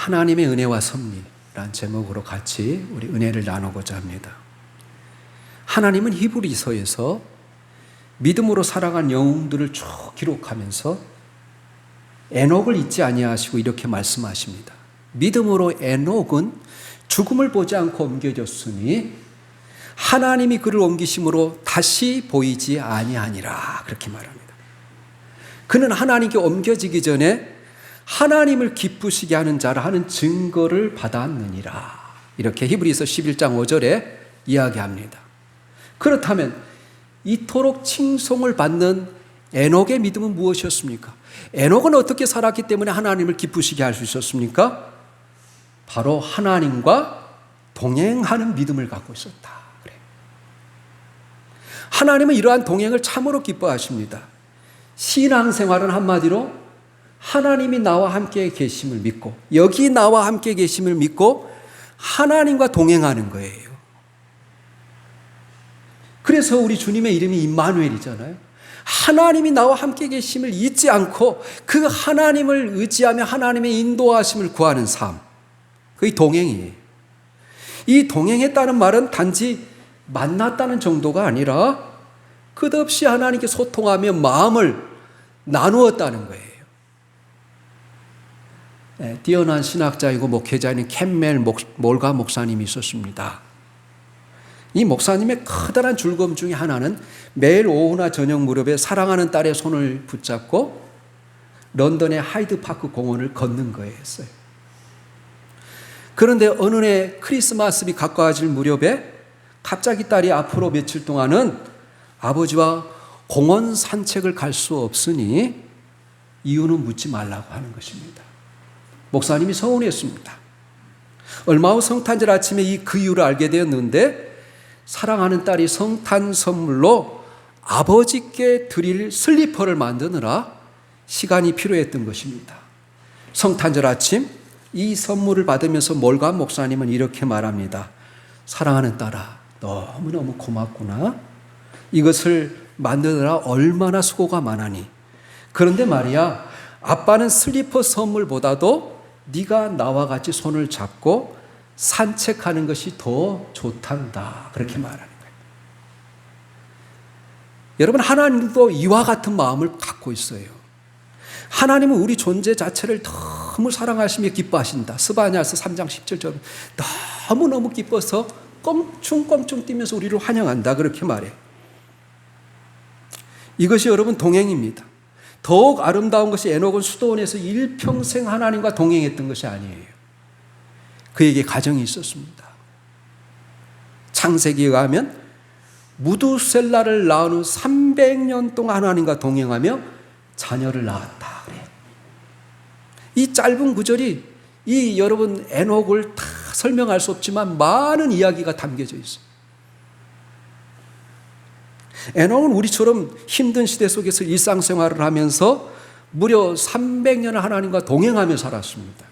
하나님의 은혜와 섭리란 제목으로 같이 우리 은혜를 나누고자 합니다. 하나님은 히브리서에서 믿음으로 살아간 영웅들을 쭉 기록하면서 에녹을 잊지 아니하시고 이렇게 말씀하십니다. 믿음으로 에녹은 죽음을 보지 않고 옮겨졌으니 하나님이 그를 옮기심으로 다시 보이지 아니하니라, 그렇게 말합니다. 그는 하나님께 옮겨지기 전에 하나님을 기쁘시게 하는 자라 하는 증거를 받았느니라, 이렇게 히브리서 11장 5절에 이야기합니다. 그렇다면 이토록 칭송을 받는 에녹의 믿음은 무엇이었습니까? 에녹은 어떻게 살았기 때문에 하나님을 기쁘시게 할 수 있었습니까? 바로 하나님과 동행하는 믿음을 갖고 있었다. 그래요. 하나님은 이러한 동행을 참으로 기뻐하십니다. 신앙생활은 한마디로 하나님이 나와 함께 계심을 믿고, 여기 나와 함께 계심을 믿고 하나님과 동행하는 거예요. 그래서 우리 주님의 이름이 임마누엘이잖아요. 하나님이 나와 함께 계심을 잊지 않고 그 하나님을 의지하며 하나님의 인도하심을 구하는 삶, 그게 동행이에요. 이 동행했다는 말은 단지 만났다는 정도가 아니라 끝없이 하나님께 소통하며 마음을 나누었다는 거예요. 뛰어난 신학자이고 목회자인 캠멜 몰가 목사님이 있었습니다. 이 목사님의 커다란 즐거움 중에 하나는 매일 오후나 저녁 무렵에 사랑하는 딸의 손을 붙잡고 런던의 하이드파크 공원을 걷는 거였어요. 그런데 어느 해 크리스마스이 가까워질 무렵에 갑자기 딸이 앞으로 며칠 동안은 아버지와 공원 산책을 갈 수 없으니 이유는 묻지 말라고 하는 것입니다. 목사님이 서운했습니다. 얼마 후 성탄절 아침에 그 이유를 알게 되었는데 사랑하는 딸이 성탄 선물로 아버지께 드릴 슬리퍼를 만드느라 시간이 필요했던 것입니다. 성탄절 아침 이 선물을 받으면서 몰간 목사님은 이렇게 말합니다. 사랑하는 딸아, 너무너무 고맙구나. 이것을 만드느라 얼마나 수고가 많으니. 그런데 말이야, 아빠는 슬리퍼 선물보다도 네가 나와 같이 손을 잡고 산책하는 것이 더 좋단다, 그렇게 말하는 거예요. 여러분, 하나님도 이와 같은 마음을 갖고 있어요. 하나님은 우리 존재 자체를 너무 사랑하시며 기뻐하신다. 스바냐서 3장 17절은 너무너무 기뻐서 껑충껑충 뛰면서 우리를 환영한다, 그렇게 말해요. 이것이 여러분 동행입니다. 더욱 아름다운 것이 에녹은 수도원에서 일평생 하나님과 동행했던 것이 아니에요. 그에게 가정이 있었습니다. 창세기에 가면 무두셀라를 낳은 후 300년 동안 하나님과 동행하며 자녀를 낳았다 그래요. 이 짧은 구절이 이 여러분 에녹을 다 설명할 수 없지만 많은 이야기가 담겨져 있어요. 에녹은 우리처럼 힘든 시대 속에서 일상생활을 하면서 무려 300년을 하나님과 동행하며 살았습니다.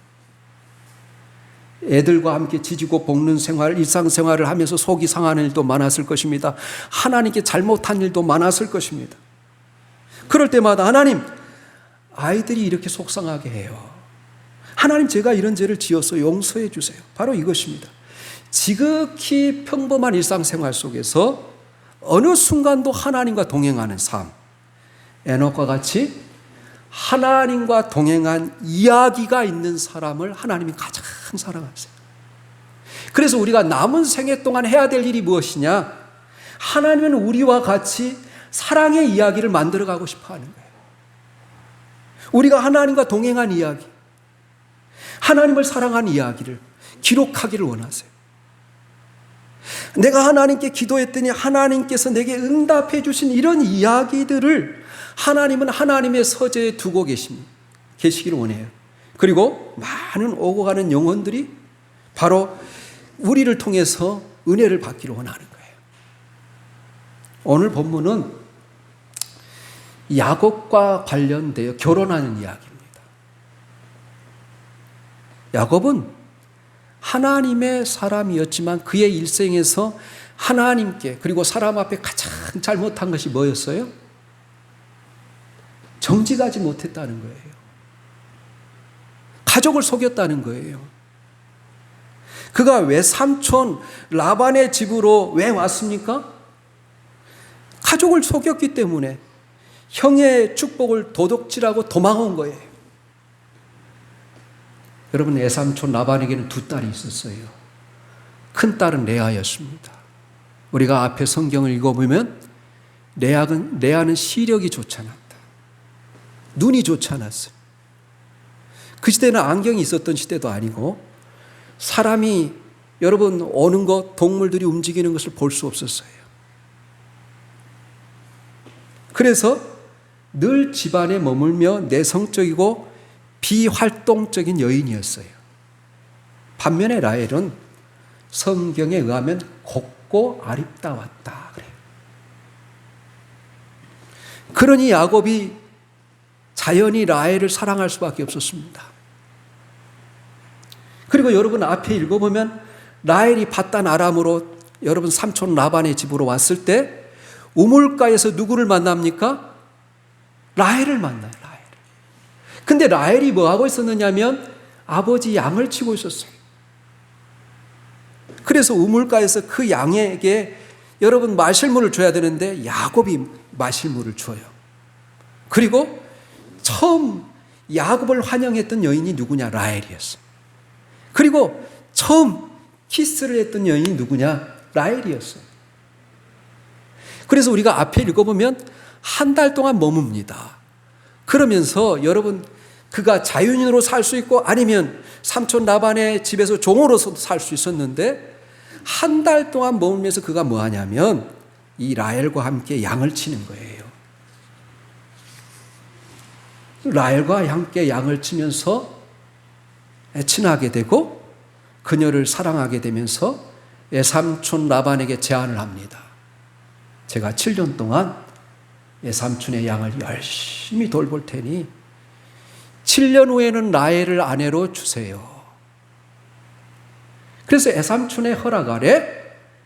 애들과 함께 지지고 볶는 생활, 일상생활을 하면서 속이 상하는 일도 많았을 것입니다. 하나님께 잘못한 일도 많았을 것입니다. 그럴 때마다 하나님, 아이들이 이렇게 속상하게 해요. 하나님, 제가 이런 죄를 지어서 용서해 주세요. 바로 이것입니다. 지극히 평범한 일상생활 속에서 어느 순간도 하나님과 동행하는 삶, 에녹과 같이 하나님과 동행한 이야기가 있는 사람을 하나님이 가장 사랑하세요. 그래서 우리가 남은 생애 동안 해야 될 일이 무엇이냐? 하나님은 우리와 같이 사랑의 이야기를 만들어가고 싶어 하는 거예요. 우리가 하나님과 동행한 이야기, 하나님을 사랑한 이야기를 기록하기를 원하세요. 내가 하나님께 기도했더니 하나님께서 내게 응답해 주신 이런 이야기들을 하나님은 하나님의 서재에 두고 계시기를 원해요. 그리고 많은 오고 가는 영혼들이 바로 우리를 통해서 은혜를 받기를 원하는 거예요. 오늘 본문은 야곱과 관련되어 결혼하는 이야기입니다. 야곱은 하나님의 사람이었지만 그의 일생에서 하나님께 그리고 사람 앞에 가장 잘못한 것이 뭐였어요? 정직하지 못했다는 거예요. 가족을 속였다는 거예요. 그가 외삼촌 라반의 집으로 왜 왔습니까? 가족을 속였기 때문에 형의 축복을 도둑질하고 도망온 거예요. 여러분, 외삼촌 라반에게는 두 딸이 있었어요. 큰 딸은 레아였습니다. 우리가 앞에 성경을 읽어보면 레아는 시력이 좋지 않았다. 눈이 좋지 않았어요. 그 시대는 안경이 있었던 시대도 아니고 사람이 여러분 오는 것, 동물들이 움직이는 것을 볼 수 없었어요. 그래서 늘 집안에 머물며 내성적이고 비활동적인 여인이었어요. 반면에 라헬은 성경에 의하면 곱고 아름다웠다 그래요. 그러니 야곱이 자연히 라헬을 사랑할 수밖에 없었습니다. 그리고 여러분 앞에 읽어보면 라헬이 밧단 아람으로 여러분 삼촌 라반의 집으로 왔을 때 우물가에서 누구를 만납니까? 라헬을 만나요. 라헬을. 근데 라헬이 뭐 하고 있었느냐면 아버지 양을 치고 있었어요. 그래서 우물가에서 그 양에게 여러분 마실 물을 줘야 되는데 야곱이 마실 물을 줘요. 그리고 처음 야곱을 환영했던 여인이 누구냐? 라헬이었어요. 그리고 처음 키스를 했던 여인이 누구냐? 라헬이었어요. 그래서 우리가 앞에 읽어보면 한 달 동안 머뭅니다. 그러면서 여러분 그가 자유인으로 살 수 있고 아니면 삼촌 라반의 집에서 종으로서도 살 수 있었는데 한 달 동안 머물면서 그가 뭐 하냐면 이 라헬과 함께 양을 치는 거예요. 라헬과 함께 양을 치면서 친하게 되고 그녀를 사랑하게 되면서 외삼촌 라반에게 제안을 합니다. 제가 7년 동안 외삼촌의 양을 열심히 돌볼 테니 7년 후에는 라헬을 아내로 주세요. 그래서 외삼촌의 허락 아래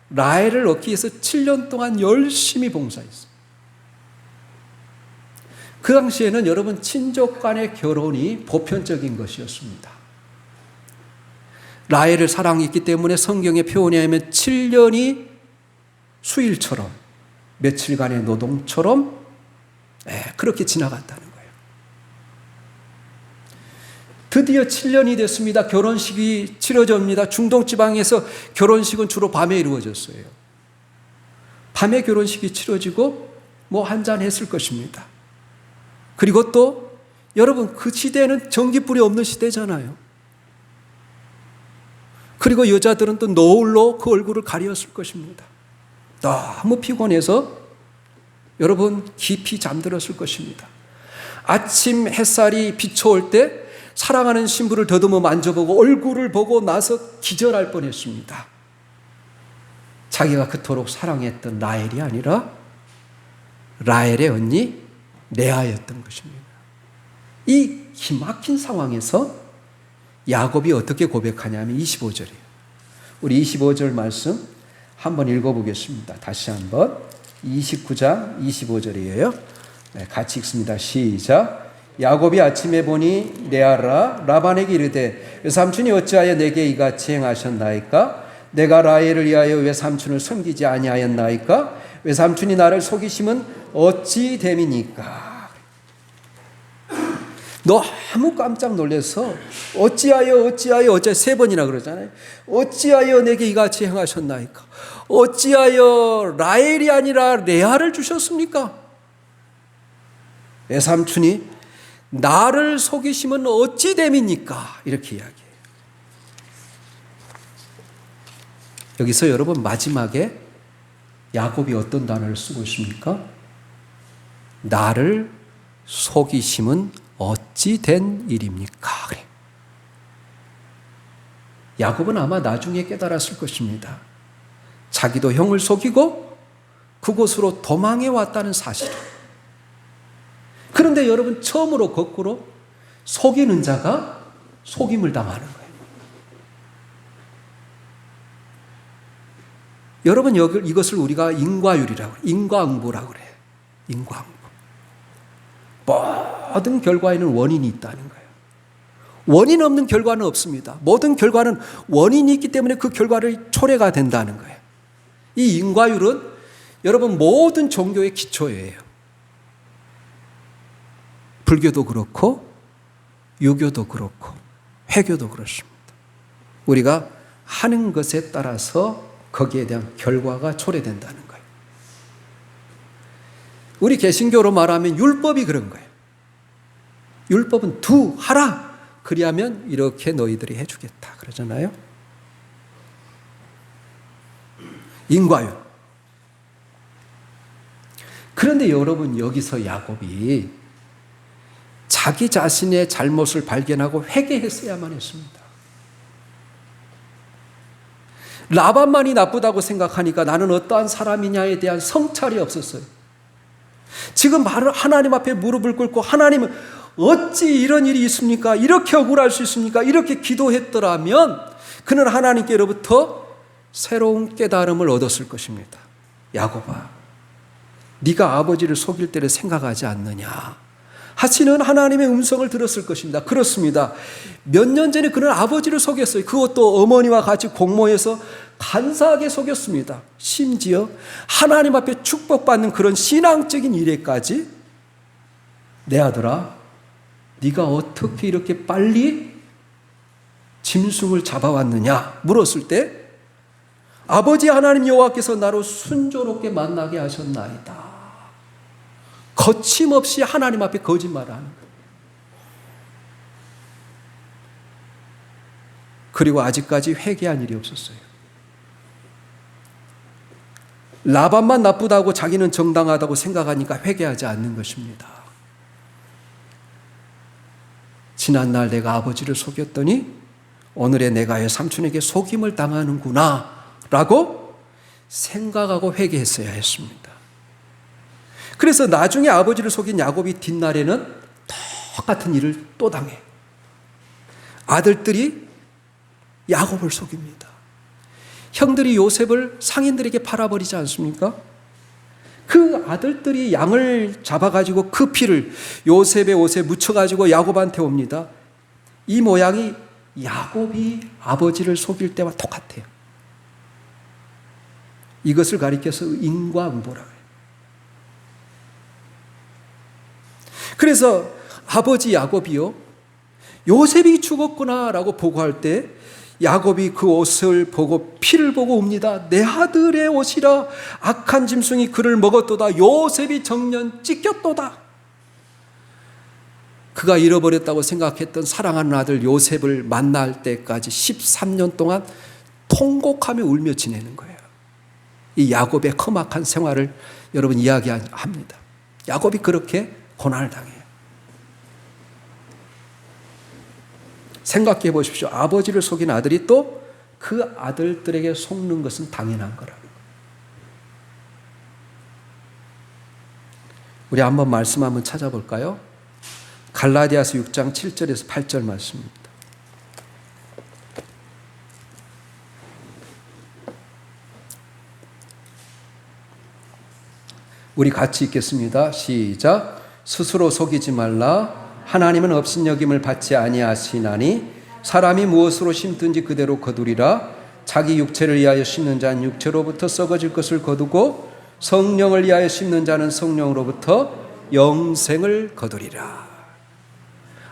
라헬을 얻기 위해서 7년 동안 열심히 봉사했어요. 그 당시에는 여러분 친족 간의 결혼이 보편적인 것이었습니다. 라헬을 사랑했기 때문에 성경의 표현에 의하면 7년이 수일처럼 며칠간의 노동처럼 그렇게 지나갔다는 거예요. 드디어 7년이 됐습니다. 결혼식이 치러집니다. 중동지방에서 결혼식은 주로 밤에 이루어졌어요. 밤에 결혼식이 치러지고 뭐 한잔 했을 것입니다. 그리고 또 여러분 그 시대에는 전기불이 없는 시대잖아요. 그리고 여자들은 또 노을로 그 얼굴을 가렸을 것입니다. 너무 피곤해서 여러분 깊이 잠들었을 것입니다. 아침 햇살이 비춰올 때 사랑하는 신부를 더듬어 만져보고 얼굴을 보고 나서 기절할 뻔했습니다. 자기가 그토록 사랑했던 라헬이 아니라 라헬의 언니 레아였던 것입니다. 이 기막힌 상황에서 야곱이 어떻게 고백하냐면 25절이에요. 우리 25절 말씀 한번 읽어보겠습니다. 다시 한번 29장 25절이에요. 같이 읽습니다. 시작. 야곱이 아침에 보니 레아라 라반에게 이르되 외삼촌이 어찌하여 내게 이같이 행하셨나이까? 내가 라헬을 위하여 외삼촌을 섬기지 아니하였나이까? 외삼촌이 나를 속이심은 어찌 됨이니까? 너무 깜짝 놀라서 어찌하여 세 번이나 그러잖아요. 어찌하여 내게 이같이 행하셨나이까? 어찌하여 라헬이 아니라 레아를 주셨습니까? 외삼촌이 나를 속이시면 어찌 됨입니까? 이렇게 이야기해요. 여기서 여러분 마지막에 야곱이 어떤 단어를 쓰고 있습니까? 나를 속이심은 어찌 된 일입니까? 그래. 야곱은 아마 나중에 깨달았을 것입니다. 자기도 형을 속이고 그곳으로 도망해 왔다는 사실을. 그런데 여러분 처음으로 거꾸로 속이는 자가 속임을 당하는 거예요. 여러분 이것을 우리가 인과율이라고 해요. 인과응보라고 그래요. 인과응보. 모든 결과에는 원인이 있다는 거예요. 원인 없는 결과는 없습니다. 모든 결과는 원인이 있기 때문에 그 결과를 초래가 된다는 거예요. 이 인과율은 여러분 모든 종교의 기초예요. 불교도 그렇고 유교도 그렇고 회교도 그렇습니다. 우리가 하는 것에 따라서 거기에 대한 결과가 초래된다는 거예요. 우리 개신교로 말하면 율법이 그런 거예요. 율법은 하라. 그리하면 이렇게 너희들이 해주겠다 그러잖아요. 인과율. 그런데 여러분 여기서 야곱이 자기 자신의 잘못을 발견하고 회개했어야만 했습니다. 라반만이 나쁘다고 생각하니까 나는 어떠한 사람이냐에 대한 성찰이 없었어요. 지금 하나님 앞에 무릎을 꿇고 하나님은 어찌 이런 일이 있습니까? 이렇게 억울할 수 있습니까? 이렇게 기도했더라면 그는 하나님께로부터 새로운 깨달음을 얻었을 것입니다. 야곱아, 네가 아버지를 속일 때를 생각하지 않느냐 하시는 하나님의 음성을 들었을 것입니다. 그렇습니다. 몇 년 전에 그는 아버지를 속였어요. 그것도 어머니와 같이 공모해서 간사하게 속였습니다. 심지어 하나님 앞에 축복받는 그런 신앙적인 일에까지 내 아들아, 네가 어떻게 이렇게 빨리 짐승을 잡아왔느냐 물었을 때 아버지 하나님 여호와께서 나로 순조롭게 만나게 하셨나이다. 거침없이 하나님 앞에 거짓말을 하는 거예요. 그리고 아직까지 회개한 일이 없었어요. 라반만 나쁘다고 자기는 정당하다고 생각하니까 회개하지 않는 것입니다. 지난날 내가 아버지를 속였더니 오늘의 내가 외삼촌에게 속임을 당하는구나 라고 생각하고 회개했어야 했습니다. 그래서 나중에 아버지를 속인 야곱이 뒷날에는 똑같은 일을 또 당해. 아들들이 야곱을 속입니다. 형들이 요셉을 상인들에게 팔아버리지 않습니까? 그 아들들이 양을 잡아가지고 그 피를 요셉의 옷에 묻혀가지고 야곱한테 옵니다. 이 모양이 야곱이 아버지를 속일 때와 똑같아요. 이것을 가리켜서 인과응보라고 해요. 그래서 아버지 야곱이요, 요셉이 죽었구나라고 보고할 때 야곱이 그 옷을 보고 피를 보고 웁니다. 내 아들의 옷이라 악한 짐승이 그를 먹었도다. 요셉이 정년 찢겼도다. 그가 잃어버렸다고 생각했던 사랑하는 아들 요셉을 만날 때까지 13년 동안 통곡하며 울며 지내는 거예요. 이 야곱의 험악한 생활을 여러분 이야기합니다. 야곱이 그렇게 고난을 당해요. 생각해 보십시오. 아버지를 속인 아들이 또 그 아들들에게 속는 것은 당연한 거라는 거예요. 우리 한번 말씀 한번 찾아볼까요? 갈라디아서 6장 7절에서 8절 말씀입니다. 우리 같이 읽겠습니다. 시작. 스스로 속이지 말라. 하나님은 업신여김을 받지 아니하시나니 사람이 무엇으로 심든지 그대로 거두리라. 자기 육체를 위하여 심는 자는 육체로부터 썩어질 것을 거두고 성령을 위하여 심는 자는 성령으로부터 영생을 거두리라.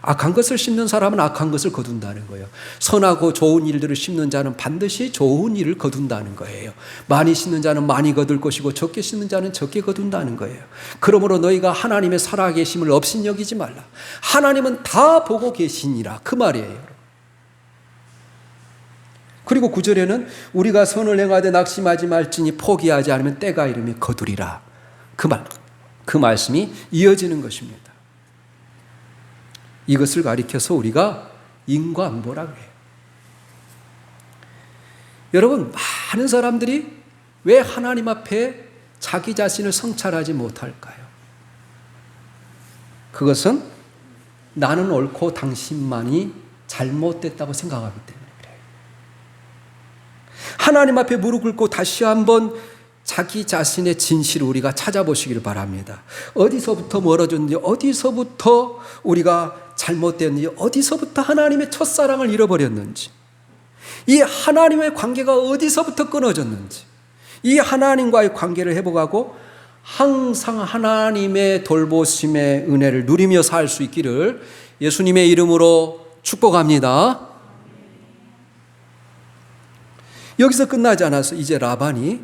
악한 것을 심는 사람은 악한 것을 거둔다는 거예요. 선하고 좋은 일들을 심는 자는 반드시 좋은 일을 거둔다는 거예요. 많이 심는 자는 많이 거둘 것이고 적게 심는 자는 적게 거둔다는 거예요. 그러므로 너희가 하나님의 살아계심을 업신여기지 말라. 하나님은 다 보고 계시니라. 그 말이에요. 그리고 9절에는 우리가 선을 행하되 낙심하지 말지니 포기하지 않으면 때가 이르면 거두리라. 그 말씀이 이어지는 것입니다. 이것을 가리켜서 우리가 인과응보라고 해요. 여러분, 많은 사람들이 왜 하나님 앞에 자기 자신을 성찰하지 못할까요? 그것은 나는 옳고 당신만이 잘못됐다고 생각하기 때문에 그래요. 하나님 앞에 무릎 꿇고 다시 한번 자기 자신의 진실을 우리가 찾아보시기를 바랍니다. 어디서부터 멀어졌는지, 어디서부터 우리가 잘못되었는지, 어디서부터 하나님의 첫사랑을 잃어버렸는지, 이 하나님의 관계가 어디서부터 끊어졌는지, 이 하나님과의 관계를 회복하고 항상 하나님의 돌보심의 은혜를 누리며 살 수 있기를 예수님의 이름으로 축복합니다. 여기서 끝나지 않아서 이제 라반이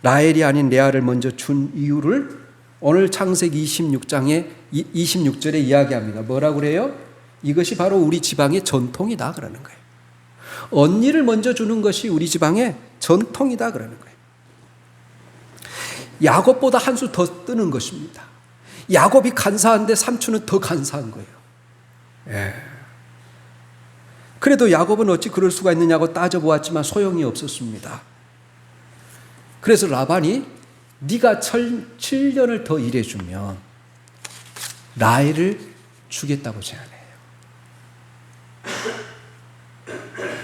라헬이 아닌 레아를 먼저 준 이유를 오늘 창세기 26장에 26절에 이야기합니다. 뭐라고 그래요? 이것이 바로 우리 지방의 전통이다 그러는 거예요. 언니를 먼저 주는 것이 우리 지방의 전통이다 그러는 거예요. 야곱보다 한 수 더 뜨는 것입니다. 야곱이 간사한데 삼촌은 더 간사한 거예요. 예. 그래도 야곱은 어찌 그럴 수가 있느냐고 따져보았지만 소용이 없었습니다. 그래서 라반이 네가 7년을 더 일해주면 라헬을 주겠다고 제안해요.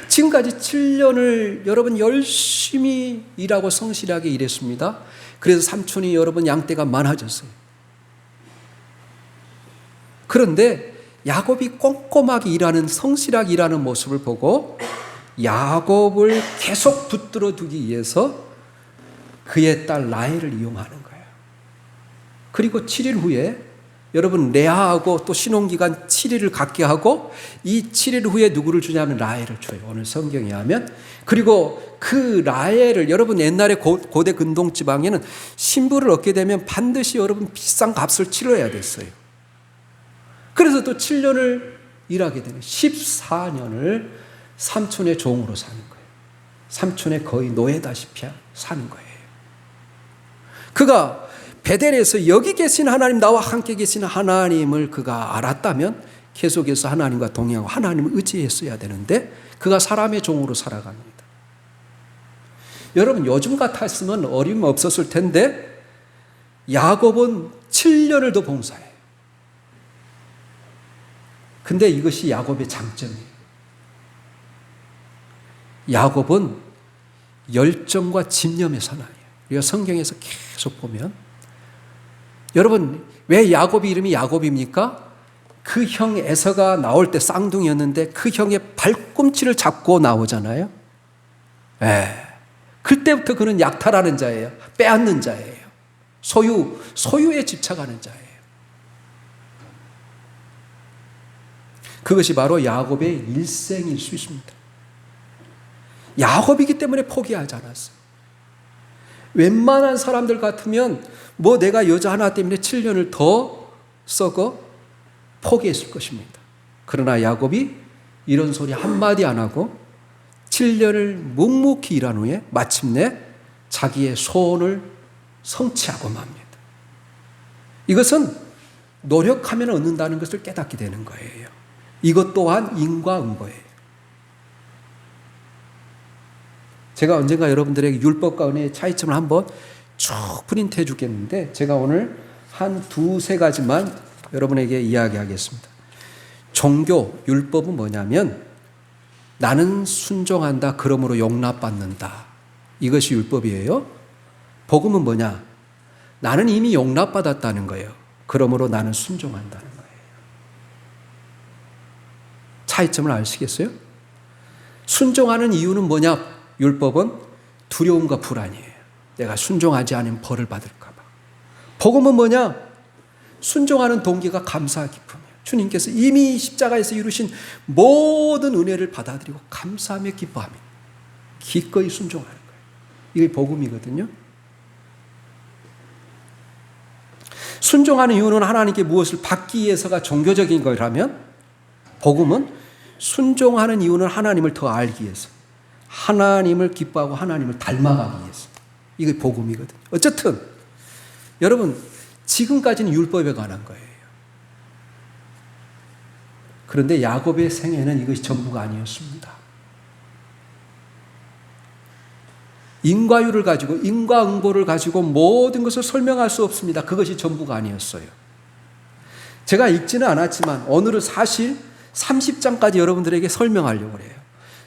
지금까지 7년을 여러분 열심히 일하고 성실하게 일했습니다. 그래서 삼촌이 여러분 양떼가 많아졌어요. 그런데 야곱이 꼼꼼하게 일하는, 성실하게 일하는 모습을 보고 야곱을 계속 붙들어 두기 위해서 그의 딸 라헬을 이용하는 거예요. 그리고 7일 후에 여러분 레아하고 또 신혼기간 7일을 갖게 하고 이 7일 후에 누구를 주냐면 라헬을 줘요. 오늘 성경에 하면. 그리고 그 라헬을 여러분 옛날에 고대 근동지방에는 신부를 얻게 되면 반드시 여러분 비싼 값을 치러야 됐어요. 그래서 또 7년을 일하게 되는 14년을 삼촌의 종으로 사는 거예요. 삼촌의 거의 노예다시피 사는 거예요. 그가 베델에서 여기 계신 하나님, 나와 함께 계신 하나님을 그가 알았다면 계속해서 하나님과 동행하고 하나님을 의지했어야 되는데 그가 사람의 종으로 살아갑니다. 여러분 요즘 같았으면 어려움 없었을 텐데 야곱은 7년을 더 봉사해요. 근데 이것이 야곱의 장점이에요. 야곱은 열정과 집념의 사나이에요. 우리가 성경에서 계속 보면 여러분 왜 야곱의 이름이 야곱입니까? 그 형 에서가 나올 때 쌍둥이였는데 그 형의 발꿈치를 잡고 나오잖아요. 그때부터 그는 약탈하는 자예요. 빼앗는 자예요. 소유에 집착하는 자예요. 그것이 바로 야곱의 일생일 수 있습니다. 야곱이기 때문에 포기하지 않았어요. 웬만한 사람들 같으면 뭐 내가 여자 하나 때문에 7년을 더 썩어 포기했을 것입니다. 그러나 야곱이 이런 소리 한마디 안 하고 7년을 묵묵히 일한 후에 마침내 자기의 소원을 성취하고 맙니다. 이것은 노력하면 얻는다는 것을 깨닫게 되는 거예요. 이것 또한 인과응보예요. 제가 언젠가 여러분들에게 율법과 은혜의 차이점을 한번 쭉 프린트해 주겠는데 제가 오늘 한 두세 가지만 여러분에게 이야기하겠습니다. 종교, 율법은 뭐냐면 나는 순종한다, 그러므로 용납받는다. 이것이 율법이에요. 복음은 뭐냐? 나는 이미 용납받았다는 거예요. 그러므로 나는 순종한다는 거예요. 차이점을 아시겠어요? 순종하는 이유는 뭐냐? 율법은 두려움과 불안이에요. 내가 순종하지 않으면 벌을 받을까 봐. 복음은 뭐냐? 순종하는 동기가 감사와 기쁨이에요. 주님께서 이미 십자가에서 이루신 모든 은혜를 받아들이고 감사하며 기뻐하며 기꺼이 순종하는 거예요. 이게 복음이거든요. 순종하는 이유는 하나님께 무엇을 받기 위해서가 종교적인 거라면 복음은 순종하는 이유는 하나님을 더 알기 위해서, 하나님을 기뻐하고 하나님을 닮아가기 위해서. 이게 복음이거든요. 어쨌든 여러분 지금까지는 율법에 관한 거예요. 그런데 야곱의 생애는 이것이 전부가 아니었습니다. 인과율을 가지고 인과응보를 가지고 모든 것을 설명할 수 없습니다. 그것이 전부가 아니었어요. 제가 읽지는 않았지만 오늘은 사실 30장까지 여러분들에게 설명하려고 해요.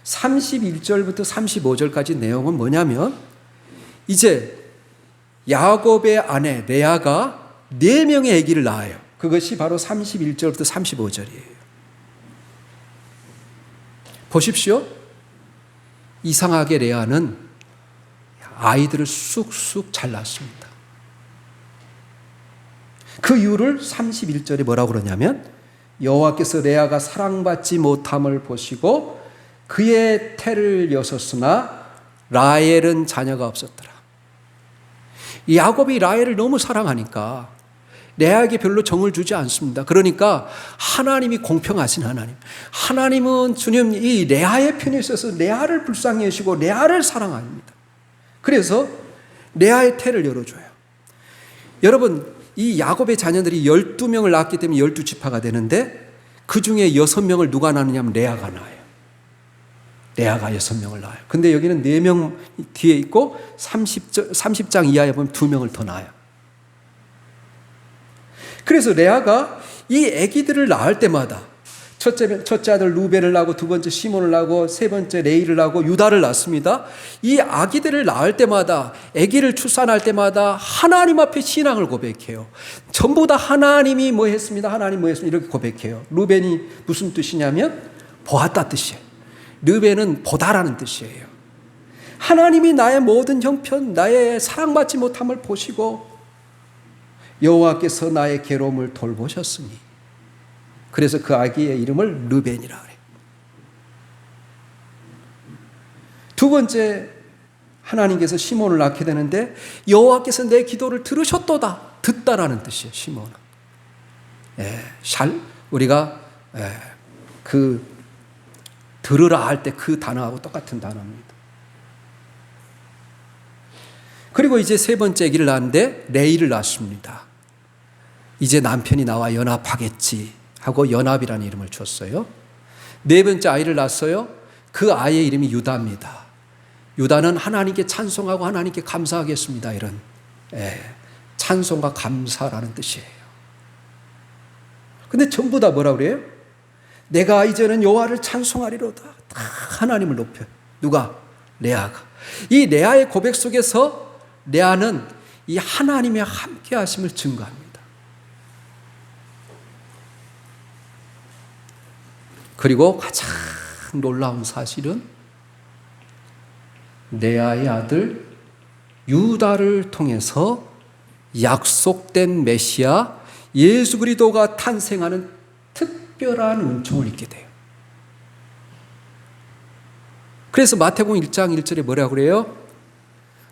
31절부터 35절까지 내용은 뭐냐면 이제 야곱의 아내 레아가 4명의 아기를 낳아요. 그것이 바로 31절부터 35절이에요. 보십시오. 이상하게 레아는 아이들을 쑥쑥 잘 낳습니다. 그 이유를 31절에 뭐라고 그러냐면 여호와께서 레아가 사랑받지 못함을 보시고 그의 태를 여섰으나 라헬은 자녀가 없었더라. 야곱이 라헬을 너무 사랑하니까 레아에게 별로 정을 주지 않습니다. 그러니까 하나님이 공평하신 하나님은 주님 이 레아의 편에 있어서 레아를 불쌍히 여시고 레아를 사랑합니다. 그래서 레아의 태를 열어줘요. 여러분, 이 야곱의 자녀들이 12명을 낳았기 때문에 12지파가 되는데 그 중에 6명을 누가 낳느냐 하면 레아가 낳아요. 레아가 6명을 낳아요. 근데 여기는 4명 뒤에 있고 30장 이하에 보면 2명을 더 낳아요. 그래서 레아가 이 아기들을 낳을 때마다 첫째 아들 루벤을 낳고 두 번째 시몬을 낳고 세 번째 레이를 낳고 유다를 낳습니다. 이 아기들을 낳을 때마다 아기를 출산할 때마다 하나님 앞에 신앙을 고백해요. 전부 다 하나님이 뭐 했습니다. 하나님 뭐 했습니다. 이렇게 고백해요. 루벤이 무슨 뜻이냐면 보았다 뜻이에요. 르벤은 보다라는 뜻이에요. 하나님이 나의 모든 형편, 나의 사랑받지 못함을 보시고 여호와께서 나의 괴로움을 돌보셨으니 그래서 그 아기의 이름을 르벤이라 그래요. 두 번째 하나님께서 시몬을 낳게 되는데 여호와께서 내 기도를 들으셨도다. 듣다라는 뜻이에요. 시몬은. 우리가 그 들으라 할 때 그 단어하고 똑같은 단어입니다. 그리고 이제 세 번째 아기를 낳았는데 레이를 낳습니다. 이제 남편이 나와 연합하겠지 하고 연합이라는 이름을 줬어요. 네 번째 아이를 낳았어요. 그 아이의 이름이 유다입니다. 유다는 하나님께 찬송하고 하나님께 감사하겠습니다. 이런 찬송과 감사라는 뜻이에요. 근데 전부 다 뭐라 그래요? 내가 이제는 여호와를 찬송하리로다. 다 하나님을 높여요. 누가? 레아가. 이 레아의 고백 속에서 레아는 이 하나님의 함께 하심을 증거합니다. 그리고 가장 놀라운 사실은 레아의 아들 유다를 통해서 약속된 메시아 예수 그리스도가 탄생하는 특별한 은총을 입게 돼요. 그래서 마태복음 1장 1절에 뭐라고 그래요?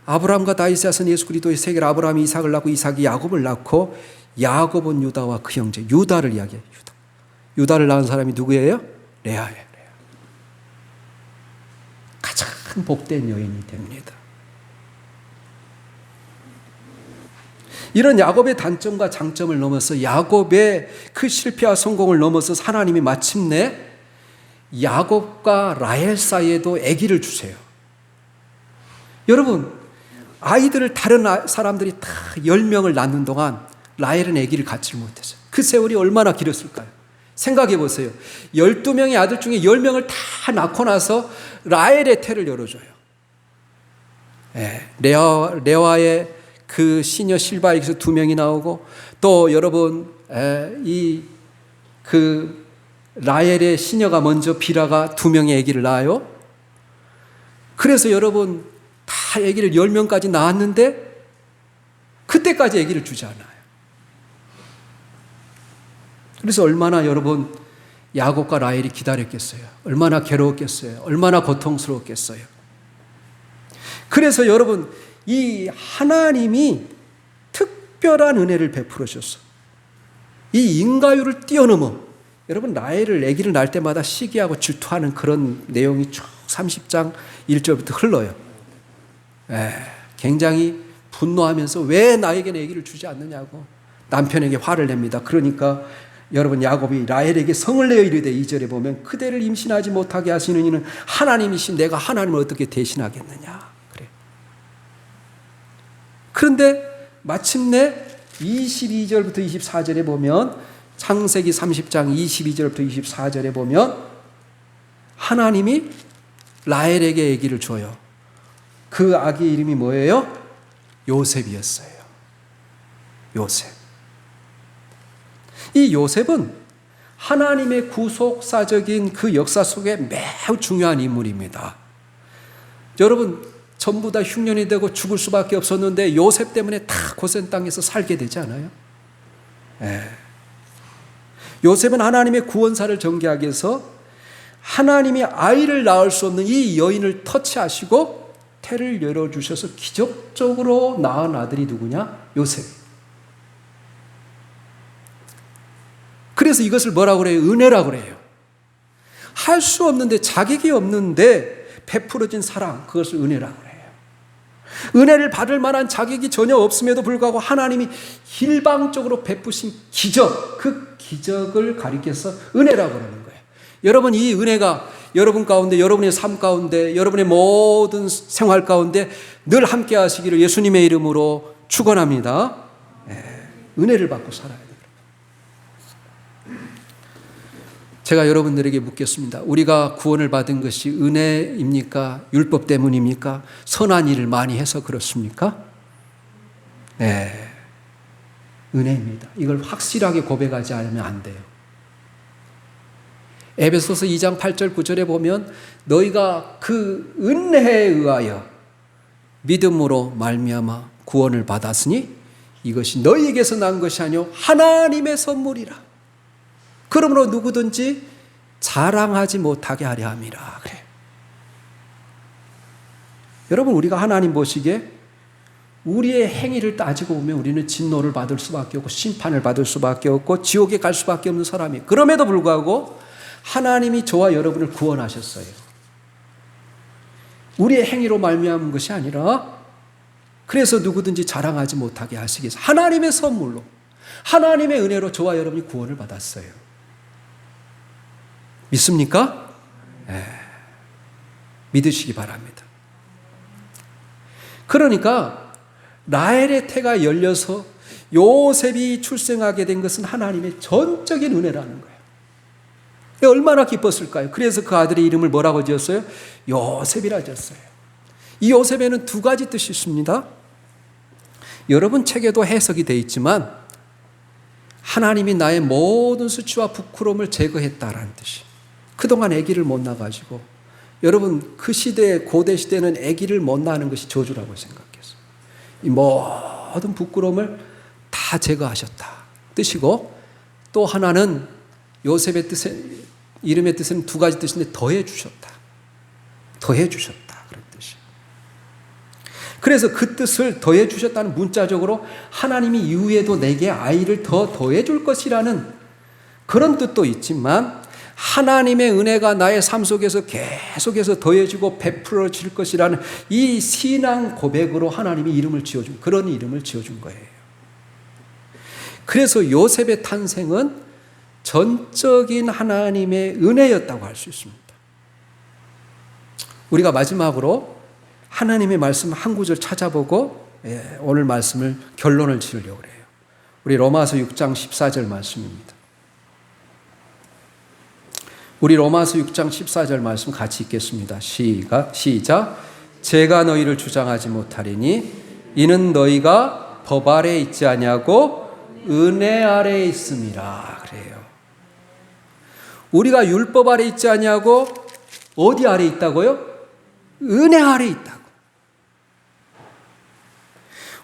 아브라함과 다윗의 아선 예수 그리스도의 세계를 아브라함이 이삭을 낳고 이삭이 야곱을 낳고 야곱은 유다와 그 형제 유다를 이야기해요. 유다를 낳은 사람이 누구예요? 레아예요. 가장 복된 여인이 됩니다. 이런 야곱의 단점과 장점을 넘어서 야곱의 그 실패와 성공을 넘어서 하나님이 마침내 야곱과 라헬 사이에도 아기를 주세요. 여러분, 아이들을 다른 사람들이 다 10명을 낳는 동안 라헬은 아기를 갖지 못했어요. 그 세월이 얼마나 길었을까요? 생각해 보세요. 12명의 아들 중에 10명을 다 낳고 나서 라헬의 태를 열어줘요. 레아의 그 시녀 실바에게서 2명이 나오고 또 여러분 그 라헬의 시녀가 먼저 비라가 2명의 아기를 낳아요. 그래서 여러분 다 아기를 10명까지 낳았는데 그때까지 아기를 주지 않아요. 그래서 얼마나 여러분 야곱과 라헬이 기다렸겠어요. 얼마나 괴로웠겠어요. 얼마나 고통스러웠겠어요. 그래서 여러분 이 하나님이 특별한 은혜를 베풀어 줬어. 이 인과율을 뛰어넘어. 여러분 라헬을 아기를 낳을 때마다 시기하고 질투하는 그런 내용이 쭉 30장 1절부터 흘러요. 굉장히 분노하면서 왜 나에게는 아기를 주지 않느냐고 남편에게 화를 냅니다. 그러니까 여러분 야곱이 라헬에게 성을 내어 이르되 2절에 보면 그대를 임신하지 못하게 하시는 이는 하나님이신 내가 하나님을 어떻게 대신하겠느냐 그래. 그런데 마침내 22절부터 24절에 보면 창세기 30장 22절부터 24절에 보면 하나님이 라헬에게 아기를 줘요. 그 아기의 이름이 뭐예요? 요셉이었어요. 요셉. 이 요셉은 하나님의 구속사적인 그 역사 속에 매우 중요한 인물입니다. 여러분, 전부 다 흉년이 되고 죽을 수밖에 없었는데 요셉 때문에 다 고센 땅에서 살게 되지 않아요? 요셉은 하나님의 구원사를 전개하기 위해서 하나님이 아이를 낳을 수 없는 이 여인을 터치하시고 태를 열어주셔서 기적적으로 낳은 아들이 누구냐? 요셉. 그래서 이것을 뭐라고 그래요? 은혜라고 그래요. 할 수 없는데, 자격이 없는데 베풀어진 사랑, 그것을 은혜라고 그래요. 은혜를 받을 만한 자격이 전혀 없음에도 불구하고 하나님이 일방적으로 베푸신 기적, 그 기적을 가리켜서 은혜라고 그러는 거예요. 여러분, 이 은혜가 여러분 가운데, 여러분의 삶 가운데, 여러분의 모든 생활 가운데 늘 함께 하시기를 예수님의 이름으로 축원합니다. 은혜를 받고 살아야 돼요. 제가 여러분들에게 묻겠습니다. 우리가 구원을 받은 것이 은혜입니까? 율법 때문입니까? 선한 일을 많이 해서 그렇습니까? 네, 은혜입니다. 이걸 확실하게 고백하지 않으면 안 돼요. 에베소서 2장 8절 9절에 보면 너희가 그 은혜에 의하여 믿음으로 말미암아 구원을 받았으니 이것이 너희에게서 난 것이 아니요 하나님의 선물이라. 그러므로 누구든지 자랑하지 못하게 하려 함이라. 그래. 여러분, 우리가 하나님 보시기에 우리의 행위를 따지고 보면 우리는 진노를 받을 수밖에 없고 심판을 받을 수밖에 없고 지옥에 갈 수밖에 없는 사람이, 그럼에도 불구하고 하나님이 저와 여러분을 구원하셨어요. 우리의 행위로 말미암은 것이 아니라 그래서 누구든지 자랑하지 못하게 하시기 위해서 하나님의 선물로, 하나님의 은혜로 저와 여러분이 구원을 받았어요. 믿습니까? 믿으시기 바랍니다. 그러니까 라헬의 태가 열려서 요셉이 출생하게 된 것은 하나님의 전적인 은혜라는 거예요. 얼마나 기뻤을까요? 그래서 그 아들의 이름을 뭐라고 지었어요? 요셉이라 지었어요. 이 요셉에는 두 가지 뜻이 있습니다. 여러분 책에도 해석이 되어 있지만 하나님이 나의 모든 수치와 부끄러움을 제거했다라는 뜻이. 그동안 아기를 못 낳아가지고, 여러분 그 시대에, 고대 시대는 아기를 못 낳는 것이 저주라고 생각했어요. 이 모든 부끄러움을 다 제거하셨다 뜻이고, 또 하나는 요셉의 뜻에, 이름의 뜻은 두 가지 뜻인데 더해 주셨다 그런 뜻이에요. 그래서 그 뜻을 더해 주셨다는 문자적으로 하나님이 이후에도 내게 아이를 더 더해 줄 것이라는 그런 뜻도 있지만, 하나님의 은혜가 나의 삶 속에서 계속해서 더해지고 베풀어질 것이라는 이 신앙 고백으로 하나님이 이름을 지어준, 그런 이름을 지어준 거예요. 그래서 요셉의 탄생은 전적인 하나님의 은혜였다고 할 수 있습니다. 우리가 마지막으로 하나님의 말씀 한 구절 찾아보고 오늘 말씀을 결론을 지으려고 해요. 우리 로마서 6장 14절 말씀입니다. 우리 로마서 6장 14절 말씀 같이 읽겠습니다. 시작. 제가 너희를 주장하지 못하리니 이는 너희가 법 아래 있지 아니하고 은혜 아래 있음이라. 그래요. 우리가 율법 아래 있지 아니하고 어디 아래 있다고요? 은혜 아래 있다고.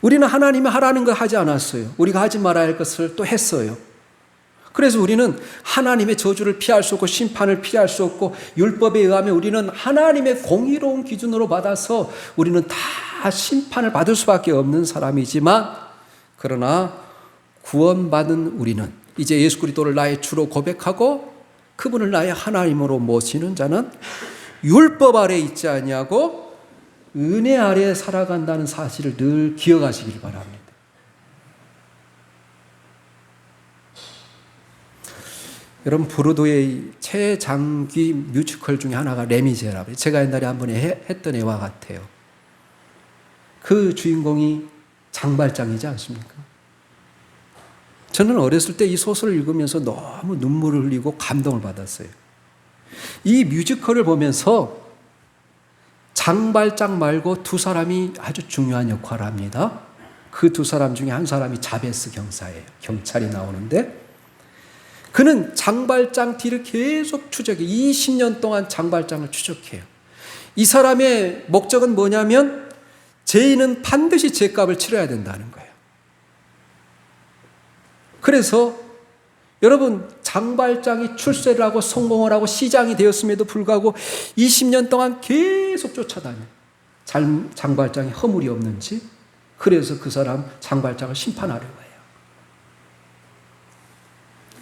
우리는 하나님이 하라는 걸 하지 않았어요. 우리가 하지 말아야 할 것을 또 했어요. 그래서 우리는 하나님의 저주를 피할 수 없고 심판을 피할 수 없고, 율법에 의하면 우리는 하나님의 공의로운 기준으로 받아서 우리는 다 심판을 받을 수밖에 없는 사람이지만, 그러나 구원받은 우리는 이제 예수 그리스도를 나의 주로 고백하고 그분을 나의 하나님으로 모시는 자는 율법 아래 있지 아니하고 은혜 아래 살아간다는 사실을 늘 기억하시길 바랍니다. 여러분, 브로드웨이 최장기 뮤지컬 중에 하나가 레미제라블. 제가 옛날에 한 번 했던 애와 같아요. 그 주인공이 장발장이지 않습니까? 저는 어렸을 때 이 소설을 읽으면서 너무 눈물을 흘리고 감동을 받았어요. 이 뮤지컬을 보면서 장발장 말고 두 사람이 아주 중요한 역할을 합니다. 그 두 사람 중에 한 사람이 자베스 경사예요. 경찰이 나오는데, 그는 장발장 뒤를 계속 추적해. 20년 동안 장발장을 추적해요. 이 사람의 목적은 뭐냐면 죄인은 반드시 죄값을 치러야 된다는 거예요. 그래서 여러분, 장발장이 출세를 하고 성공을 하고 시장이 되었음에도 불구하고 20년 동안 계속 쫓아다녀요. 장발장이 허물이 없는지. 그래서 그 사람 장발장을 심판하려고 해요.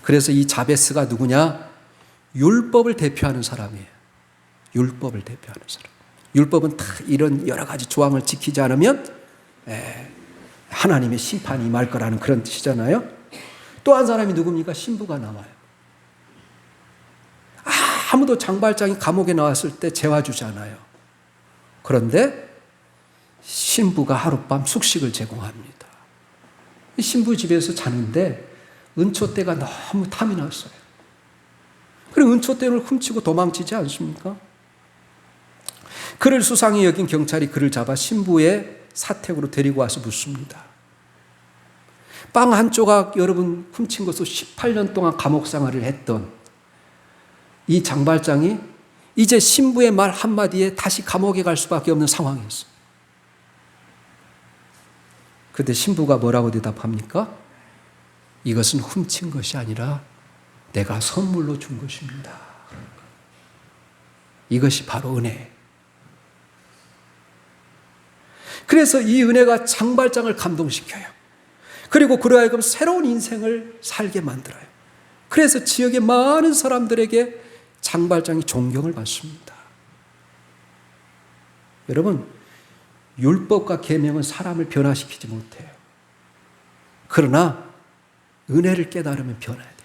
그래서 이 자베스가 누구냐? 율법을 대표하는 사람이에요. 율법을 대표하는 사람. 율법은 다 이런 여러 가지 조항을 지키지 않으면 하나님의 심판이 임할 거라는 그런 뜻이잖아요. 또 한 사람이 누굽니까? 신부가 나와요. 아무도 장발장이 감옥에 나왔을 때 재워주지 않아요. 그런데 신부가 하룻밤 숙식을 제공합니다. 이 신부 집에서 자는데 은초대가 너무 탐이 났어요. 그리고 은초대를 훔치고 도망치지 않습니까? 그를 수상히 여긴 경찰이 그를 잡아 신부의 사택으로 데리고 와서 묻습니다. 빵 한 조각 여러분 훔친 것으로 18년 동안 감옥 생활을 했던 이 장발장이 이제 신부의 말 한마디에 다시 감옥에 갈 수밖에 없는 상황이었어요. 그때 신부가 뭐라고 대답합니까? 이것은 훔친 것이 아니라 내가 선물로 준 것입니다. 이것이 바로 은혜예요. 그래서 이 은혜가 장발장을 감동시켜요. 그리고 그로 하여금 새로운 인생을 살게 만들어요. 그래서 지역의 많은 사람들에게 장발장이 존경을 받습니다. 여러분, 율법과 계명은 사람을 변화시키지 못해요. 그러나 은혜를 깨달으면 변해야 돼요.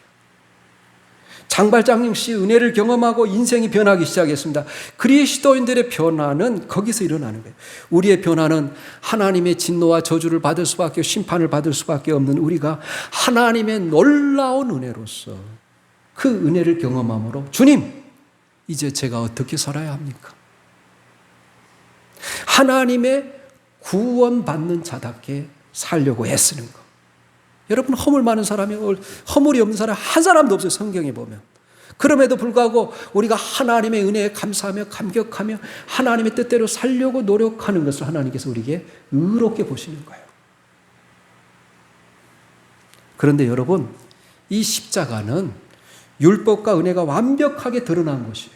장발장 역시 은혜를 경험하고 인생이 변하기 시작했습니다. 그리스도인들의 변화는 거기서 일어나는 거예요. 우리의 변화는 하나님의 진노와 저주를 받을 수밖에, 심판을 받을 수밖에 없는 우리가 하나님의 놀라운 은혜로서 그 은혜를 경험함으로 주님, 이제 제가 어떻게 살아야 합니까? 하나님의 구원받는 자답게 살려고 애쓰는 것. 여러분, 허물 많은 사람이, 허물이 없는 사람 한 사람도 없어요, 성경에 보면. 그럼에도 불구하고 우리가 하나님의 은혜에 감사하며 감격하며 하나님의 뜻대로 살려고 노력하는 것을 하나님께서 우리에게 의롭게 보시는 거예요. 그런데 여러분, 이 십자가는 율법과 은혜가 완벽하게 드러난 것이에요.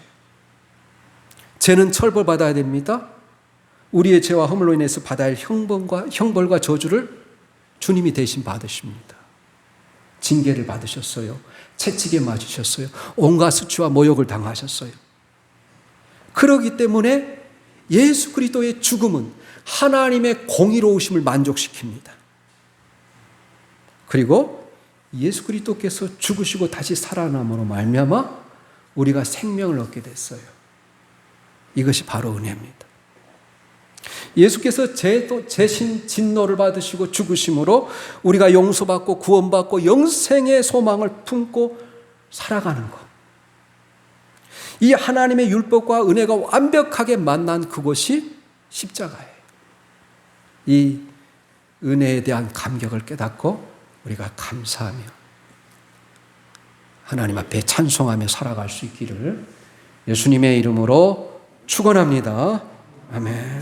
죄는 처벌받아야 됩니다. 우리의 죄와 허물로 인해서 받아야 할 형벌과 저주를 주님이 대신 받으십니다. 징계를 받으셨어요. 채찍에 맞으셨어요. 온갖 수치와 모욕을 당하셨어요. 그렇기 때문에 예수 그리스도의 죽음은 하나님의 공의로우심을 만족시킵니다. 그리고 예수 그리스도께서 죽으시고 다시 살아남으로 말미암아 우리가 생명을 얻게 됐어요. 이것이 바로 은혜입니다. 예수께서 대신 진노를 받으시고 죽으심으로 우리가 용서받고 구원받고 영생의 소망을 품고 살아가는 것. 이 하나님의 율법과 은혜가 완벽하게 만난 그곳이 십자가예요. 이 은혜에 대한 감격을 깨닫고 우리가 감사하며 하나님 앞에 찬송하며 살아갈 수 있기를 예수님의 이름으로 축원합니다. 아멘.